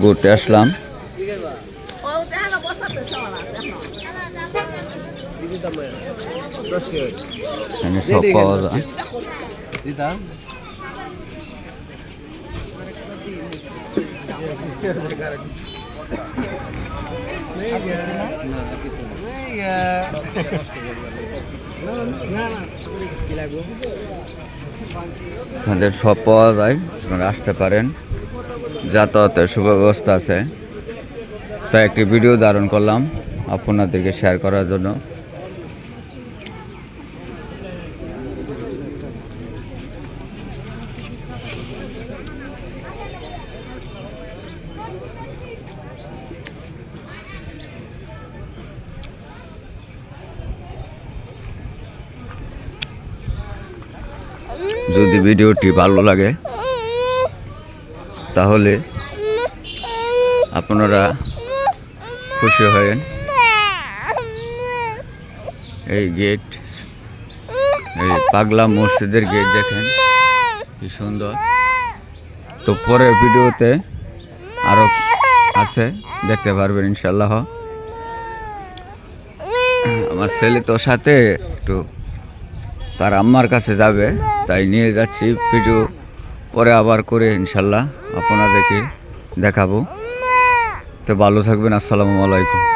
ঘুরতে আসলাম। এখানে সব পাওয়া যায়। এখানে সব পাওয়া যায়, আপনারা আসতে পারেন, যাতায়াতের সুব্যবস্থা আছে। তাই একটি ভিডিও ধারণ করলাম আপনাদেরকে শেয়ার করার জন্য। যদি ভিডিওটি ভালো লাগে তাহলে আপনারা খুশি হবেন। এই গেট, এই পাগলা মসজিদের গেট দেখেন কি সুন্দর। তো পরের ভিডিওতে আরো আছে, দেখতে পারবেন ইনশাল্লাহ। আমার ছেলে তো সাথে একটু তার আম্মার কাছে যাবে, তাই নিয়ে যাচ্ছি। ভিডিও পরে আবার করে ইনশাল্লাহ আপনাদেরকে দেখাবো। তো ভালো থাকবেন। আসসালামু আলাইকুম।